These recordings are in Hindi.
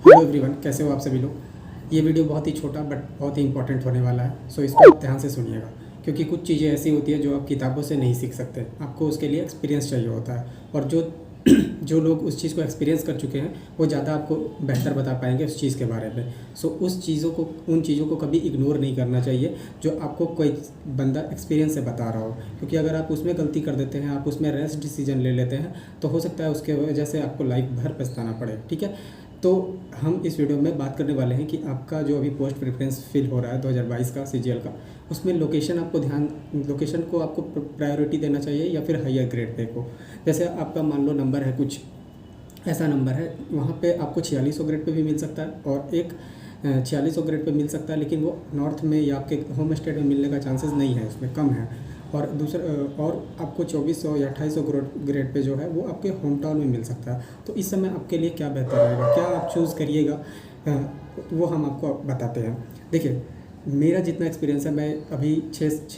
हेलो एवरीवन, कैसे हो आप सभी लोग। ये वीडियो बहुत ही छोटा बट बहुत ही इंपॉर्टेंट होने वाला है, सो इसको आप ध्यान से सुनिएगा। क्योंकि कुछ चीज़ें ऐसी होती है जो आप किताबों से नहीं सीख सकते, आपको उसके लिए एक्सपीरियंस चाहिए होता है। और जो जो लोग उस चीज़ को एक्सपीरियंस कर चुके हैं वो ज़्यादा आपको बेहतर बता पाएंगे उस चीज़ के बारे में। सो उन चीज़ों को कभी इग्नोर नहीं करना चाहिए जो आपको कोई बंदा एक्सपीरियंस से बता रहा हो। क्योंकि अगर आप उसमें गलती कर देते हैं, आप उसमें रैश डिसीजन ले लेते हैं, तो हो सकता है उसके वजह से आपको लाइफ भर पछताना पड़े। ठीक है, तो हम इस वीडियो में बात करने वाले हैं कि आपका जो अभी पोस्ट प्रेफरेंस फिल हो रहा है 2022 का सीजीएल का, उसमें लोकेशन को आपको प्रायोरिटी देना चाहिए या फिर हायर ग्रेड पे को। जैसे आपका मान लो नंबर है, कुछ ऐसा नंबर है, वहाँ पे आपको 4600 ग्रेड पे भी मिल सकता है और एक 4600 ग्रेड पे मिल सकता है, लेकिन वो नॉर्थ में या आपके होम स्टेट में मिलने का चांसेस नहीं है, उसमें कम है। और और आपको 2400 या 2800 ग्रेड पे जो है वो आपके होम टाउन में मिल सकता है। तो इस समय आपके लिए क्या बेहतर रहेगा, क्या आप चूज़ करिएगा, वो हम आपको बताते हैं। देखिए, मेरा जितना एक्सपीरियंस है, मैं अभी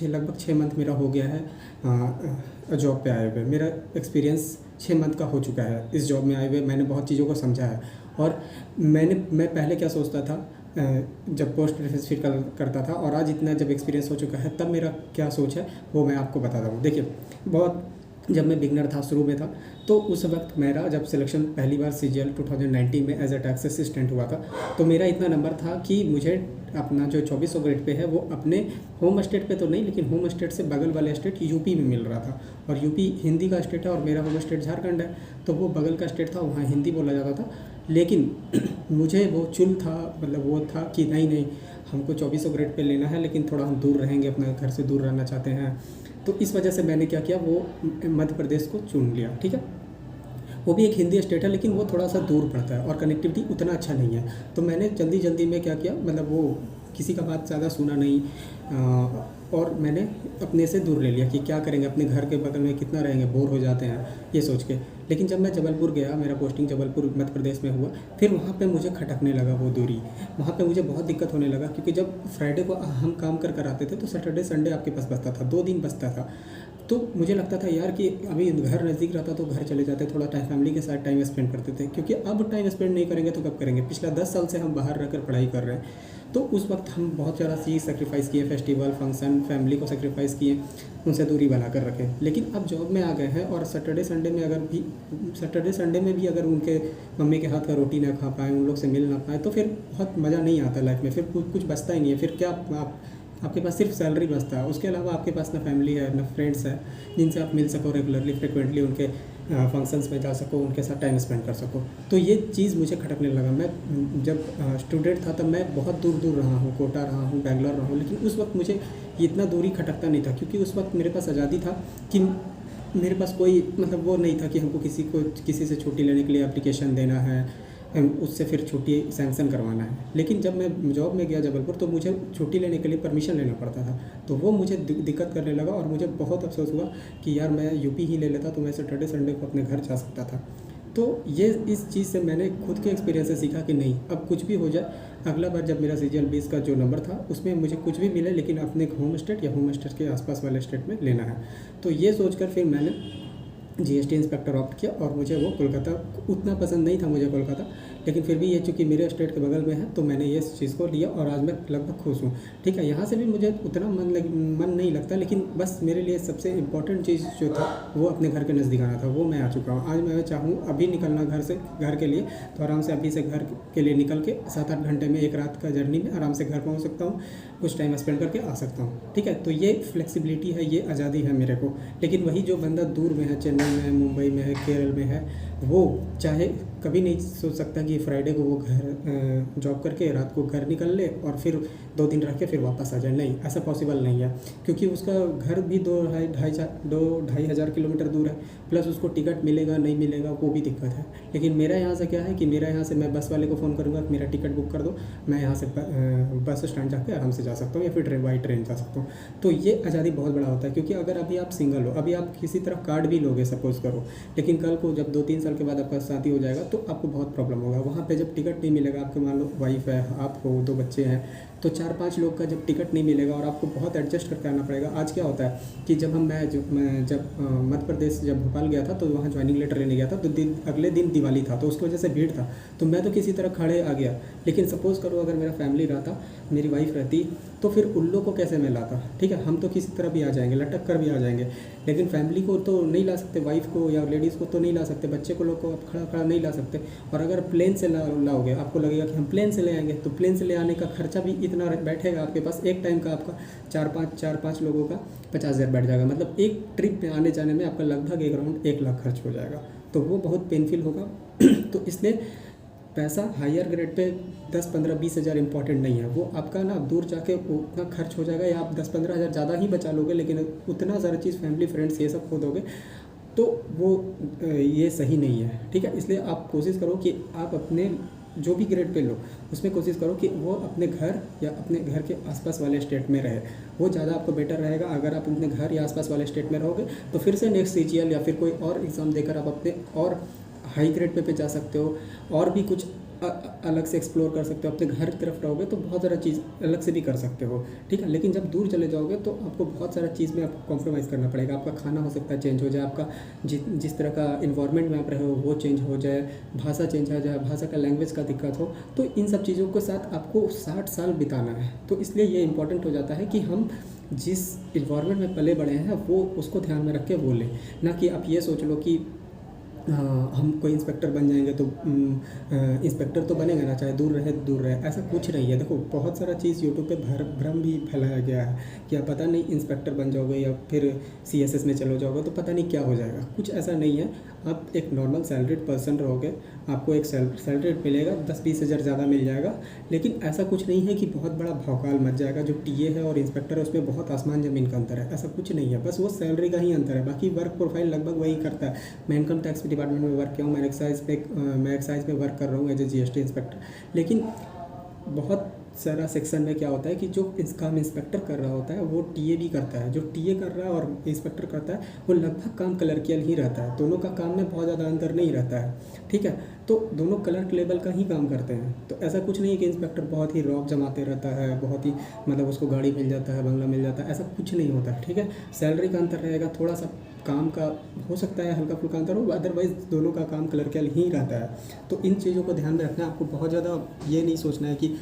लगभग 6 मंथ मेरा हो गया है जॉब पे आए हुए। मेरा एक्सपीरियंस 6 मंथ का हो चुका है इस जॉब में आए हुए। मैंने बहुत चीज़ों को समझा है। और मैं पहले क्या सोचता था जब पोस्ट प्रेफरेंस फिल करता था, और आज इतना जब एक्सपीरियंस हो चुका है तब मेरा क्या सोच है वो मैं आपको बताता हूँ। देखिए, बहुत जब मैं बिगनर था, शुरू में था, तो उस वक्त मेरा जब सिलेक्शन पहली बार सीजीएल 2019 में एज अ टैक्स असिस्टेंट हुआ था, तो मेरा इतना नंबर था कि मुझे अपना जो 2400 ग्रेड पे है वो अपने होम स्टेट पे तो नहीं, लेकिन होम स्टेट से बगल वाले स्टेट यूपी में मिल रहा था। और यूपी हिंदी का स्टेट है और मेरा होम स्टेट झारखंड है, तो वो बगल का स्टेट था, वहाँ हिंदी बोला जाता था। लेकिन मुझे वो चुल था, मतलब वो था कि नहीं, हमको 2400 ग्रेड पे लेना है, लेकिन थोड़ा हम दूर रहेंगे, अपना घर से दूर रहना चाहते हैं। तो इस वजह से मैंने क्या किया, वो मध्य प्रदेश को चुन लिया। ठीक है, वो भी एक हिंदी स्टेट है, लेकिन वो थोड़ा सा दूर पड़ता है और कनेक्टिविटी उतना अच्छा नहीं है। तो मैंने जल्दी में क्या किया, मतलब वो किसी का बात ज़्यादा सुना नहीं, और मैंने अपने से दूर ले लिया कि क्या करेंगे, अपने घर के बगल में कितना रहेंगे, बोर हो जाते हैं ये सोच के। लेकिन जब मैं जबलपुर गया, मेरा पोस्टिंग जबलपुर मध्य प्रदेश में हुआ, फिर वहाँ पे मुझे खटकने लगा वो दूरी। वहाँ पे मुझे बहुत दिक्कत होने लगा, क्योंकि जब फ्राइडे को हम काम कर आते थे तो सैटरडे संडे आपके पास बचता था, 2 दिन बचता था। तो मुझे लगता था यार कि अभी घर नज़दीक रहता तो घर चले जाते, थोड़ा टाइम फैमिली के साथ टाइम स्पेंड करते थे। क्योंकि अब टाइम स्पेंड नहीं करेंगे तो कब करेंगे। पिछला 10 साल से हम बाहर रहकर पढ़ाई कर रहे हैं, तो उस वक्त हम बहुत ज़्यादा चीज़ सेक्रीफाइस किए, फेस्टिवल फंक्शन फैमिली को सेक्रीफाइस किए, उनसे दूरी बना कर रखे। लेकिन अब जॉब में आ गए हैं और सैटरडे संडे में भी अगर उनके मम्मी के हाथ का रोटी ना खा पाएँ, उन लोग से मिल ना पाएँ, तो फिर बहुत मज़ा नहीं आता लाइफ में। फिर कुछ बचता ही नहीं है। फिर क्या आपके पास सिर्फ सैलरी बचता है, उसके अलावा आपके पास ना फैमिली है ना फ्रेंड्स है जिनसे आप मिल सको रेगुलरली, फ्रिक्वेंटली उनके फंक्शंस में जा सको, उनके साथ टाइम स्पेंड कर सको। तो ये चीज़ मुझे खटकने लगा। मैं जब स्टूडेंट था तब मैं बहुत दूर रहा हूँ, कोटा रहा हूँ, बैंगलोर रहा हूँ, लेकिन उस वक्त मुझे इतना दूरी खटकता नहीं था, क्योंकि उस वक्त मेरे पास आज़ादी था कि मेरे पास कोई मतलब वो नहीं था कि हमको किसी से छुट्टी लेने के लिए एप्लीकेशन देना है, उससे फिर छुट्टी सैंक्शन करवाना है। लेकिन जब मैं जॉब में गया जबलपुर, तो मुझे छुट्टी लेने के लिए परमिशन लेना पड़ता था, तो वो मुझे दिक्कत करने लगा और मुझे बहुत अफसोस हुआ कि यार मैं यूपी ही ले लेता तो मैं सैटरडे संडे को अपने घर जा सकता था। तो ये इस चीज़ से मैंने खुद के एक्सपीरियंस से सीखा कि नहीं, अब कुछ भी हो जाए, अगला बार जब मेरा सीजीएल 20 का जो नंबर था उसमें मुझे कुछ भी मिले, लेकिन अपने होम स्टेट या होम स्टेट के आसपास वाले स्टेट में लेना है। तो ये सोचकर फिर मैंने जीएसटी इंस्पेक्टर ऑप्ट किया, और मुझे वो कोलकाता उतना पसंद नहीं था मुझे कोलकाता, लेकिन फिर भी ये चूँकि मेरे स्टेट के बगल में है तो मैंने ये चीज़ को लिया और आज मैं लगभग खुश हूँ। ठीक है, यहाँ से भी मुझे उतना मन नहीं लगता, लेकिन बस मेरे लिए सबसे इम्पोर्टेंट चीज़ जो था वो अपने घर के नज़दीक आना था, वो मैं आ चुका हूँ। आज मैं चाहूँ अभी निकलना घर के लिए, तो आराम से अभी से घर के लिए निकल के 7-8 घंटे में, एक रात का जर्नी में आराम से घर पहुँच सकता हूँ, कुछ टाइम स्पेंड करके आ सकता हूँ। ठीक है, तो ये फ्लेक्सिबिलिटी है, ये आज़ादी है मेरे को। लेकिन वही जो बंदा दूर में है, चेन्नई में है, मुंबई में है, केरल में है, वो चाहे कभी नहीं सोच सकता कि फ्राइडे को वो घर जॉब करके रात को घर निकल ले और फिर 2 दिन रह के फिर वापस आ जाए। नहीं, ऐसा पॉसिबल नहीं है, क्योंकि उसका घर भी 2-2.5 हज़ार किलोमीटर दूर है, प्लस उसको टिकट मिलेगा नहीं मिलेगा वो भी दिक्कत है। लेकिन मेरा यहाँ से क्या है कि मेरा यहाँ से मैं बस वाले को फ़ोन करूँगा कि मेरा टिकट बुक कर दो, मैं यहाँ से बस स्टैंड जाके आराम से जा सकता हूँ, या फिर बाई ट्रेन जा सकता हूँ। तो ये आज़ादी बहुत बड़ा होता है, क्योंकि अगर अभी आप सिंगल हो, अभी आप किसी तरह कार्ड भी लोगे सपोज़ करो, लेकिन कल को जब 2-3 साल के बाद आपका शादी हो जाएगा तो आपको बहुत प्रॉब्लम होगा। वहाँ पे जब टिकट नहीं मिलेगा, आपके मान लो वाइफ है, आप हो, 2 बच्चे हैं, तो 4-5 लोग का जब टिकट नहीं मिलेगा और आपको बहुत एडजस्ट करके आना पड़ेगा। आज क्या होता है कि जब मैं जब मध्य प्रदेश जब भोपाल गया था, तो वहाँ ज्वाइनिंग लेटर लेने गया था, तो अगले दिन दिवाली था, तो उसकी वजह से भीड़ था, तो मैं तो किसी तरह खड़े आ गया। लेकिन सपोज़ करो अगर मेरा फैमिली रहता, मेरी वाइफ रहती, तो फिर उन लोग को कैसे मैं लाता, ठीक है। हम तो किसी तरह भी आ जाएंगे, लटक कर भी आ जाएंगे, लेकिन फैमिली को तो नहीं ला सकते, वाइफ को या लेडीज़ को तो नहीं ला सकते, बच्चे को लोग को आप खड़ा खड़ा नहीं ला सकते। और अगर प्लेन से लाओगे, आपको लगेगा कि हम प्लेन से ले आएंगे, तो प्लेन से ले आने का खर्चा भी इतना बैठेगा आपके पास, एक टाइम का आपका 4-5 लोगों का 50,000 बैठ जाएगा। मतलब एक ट्रिप में आने जाने में आपका लगभग एक राउंड 1 लाख खर्च हो जाएगा, तो वो बहुत पेनफुल होगा। तो इसलिए पैसा हायर ग्रेड पे 10-15-20 हज़ार इंपॉर्टेंट नहीं है, वो आपका ना दूर जाके उतना खर्च हो जाएगा, या आप 10-15 हज़ार ज़्यादा ही बचा लोगे, लेकिन उतना सारा चीज़ फैमिली फ्रेंड्स ये सब खो दोगे, तो वो ये सही नहीं है, ठीक है। इसलिए आप कोशिश करो कि आप अपने जो भी ग्रेड पे लो, उसमें कोशिश करो कि वो अपने घर या अपने घर के आसपास वाले स्टेट में रहे, वो ज़्यादा आपको बेटर रहेगा। अगर आप अपने घर या आसपास वाले स्टेट में रहोगे, तो फिर से नेक्स्ट CGL या फिर कोई और एग्ज़ाम देकर आप अपने और हाई ग्रेड पे जा सकते हो, और भी कुछ अलग से एक्सप्लोर कर सकते हो। अपने घर की तरफ रहोगे तो बहुत सारा चीज़ अलग से भी कर सकते हो, ठीक है। लेकिन जब दूर चले जाओगे तो आपको बहुत सारा चीज़ में आपको कॉम्प्रोमाइज़ करना पड़ेगा। आपका खाना हो सकता है चेंज हो जाए, आपका जिस तरह का इन्वायरमेंट में आप रहे हो वो चेंज हो जाए, भाषा चेंज हो जाए, भाषा का लैंग्वेज का दिक्कत हो, तो इन सब चीज़ों के साथ आपको 60 साल बिताना है। तो इसलिए ये इंपॉर्टेंट हो जाता है कि हम जिस इन्वायरमेंट में पले बड़े हैं वो उसको ध्यान में रख के बोलें, ना कि आप ये सोच लो कि हम कोई इंस्पेक्टर बन जाएंगे तो इंस्पेक्टर तो बनेगा ना, चाहे दूर रहे दूर रहे, ऐसा कुछ नहीं है। देखो बहुत सारा चीज़ यूट्यूब पे भ्रम भी फैलाया गया है कि आप पता नहीं इंस्पेक्टर बन जाओगे या फिर CSS में चलो जाओगे तो पता नहीं क्या हो जाएगा, कुछ ऐसा नहीं है। आप एक नॉर्मल सैलरीड पर्सन रहोगे, आपको एक सैलरी मिलेगा, 10-20 हज़ार ज़्यादा मिल जाएगा, लेकिन ऐसा कुछ नहीं है कि बहुत बड़ा भौकाल मच जाएगा। जो TA है और इंस्पेक्टर है उसमें बहुत आसमान ज़मीन का अंतर है, ऐसा कुछ नहीं है, बस वो सैलरी का ही अंतर है, बाकी वर्क प्रोफाइल लगभग वही करता है। मैं इनकम टैक्स डिपार्टमेंट में वर्क किया हूँ, मैं एक्साइज में वर्क कर रहा हूँ एज ए GST इंस्पेक्टर, लेकिन बहुत सारा सेक्शन में क्या होता है कि जो इस काम इंस्पेक्टर कर रहा होता है वो TA भी करता है, जो TA कर रहा है और इंस्पेक्टर करता है वो लगभग काम क्लर्कियल ही रहता है, दोनों का काम में बहुत ज़्यादा अंतर नहीं रहता है, ठीक है। तो दोनों क्लर्क लेवल का ही काम करते हैं, तो ऐसा कुछ नहीं है कि इंस्पेक्टर बहुत ही रॉक जमाते रहता है, बहुत ही मतलब उसको गाड़ी मिल जाता है, बंगला मिल जाता है, ऐसा कुछ नहीं होता, ठीक है। सैलरी का अंतर रहेगा, थोड़ा सा काम का हो सकता है हल्का फुल्का अंतर हो, अदरवाइज़ दोनों का काम क्लर्कियल ही रहता है। तो इन चीज़ों को ध्यान में रखना है, आपको बहुत ज़्यादा ये नहीं सोचना है कि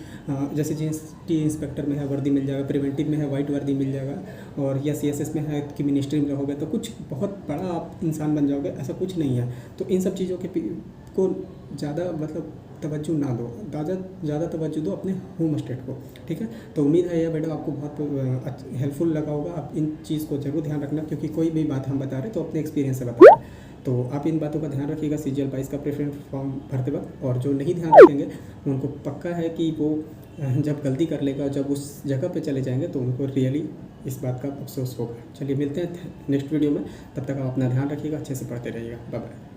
जैसे GST इंस्पेक्टर में है वर्दी मिल जाएगा, प्रिवेंटिव में है वाइट वर्दी मिल जाएगा, और या CSS में है कि मिनिस्ट्री में रहोगे तो कुछ बहुत बड़ा आप इंसान बन जाओगे, ऐसा कुछ नहीं है। तो इन सब चीज़ों को ज़्यादा मतलब तवज्जो ना दो, ज़्यादा तवज्जो दो अपने होम स्टेट को, ठीक है। तो उम्मीद है यह वीडियो आपको बहुत हेल्पफुल लगा होगा। आप इन चीज़ को जरूर ध्यान रखना, क्योंकि कोई भी बात हम बता रहे तो अपने एक्सपीरियंस से बता रहे, तो आप इन बातों का ध्यान रखिएगा CGL 22 का प्रेफरेंस फॉर्म भरते वक्त। और जो नहीं ध्यान रखेंगे उनको पक्का है कि वो जब गलती कर लेगा, जब उस जगह पे चले जाएंगे तो उनको रियली इस बात का अफसोस होगा। चलिए मिलते हैं नेक्स्ट वीडियो में, तब तक आप अपना ध्यान रखिएगा, अच्छे से पढ़ते रहिएगा, बाय बाय।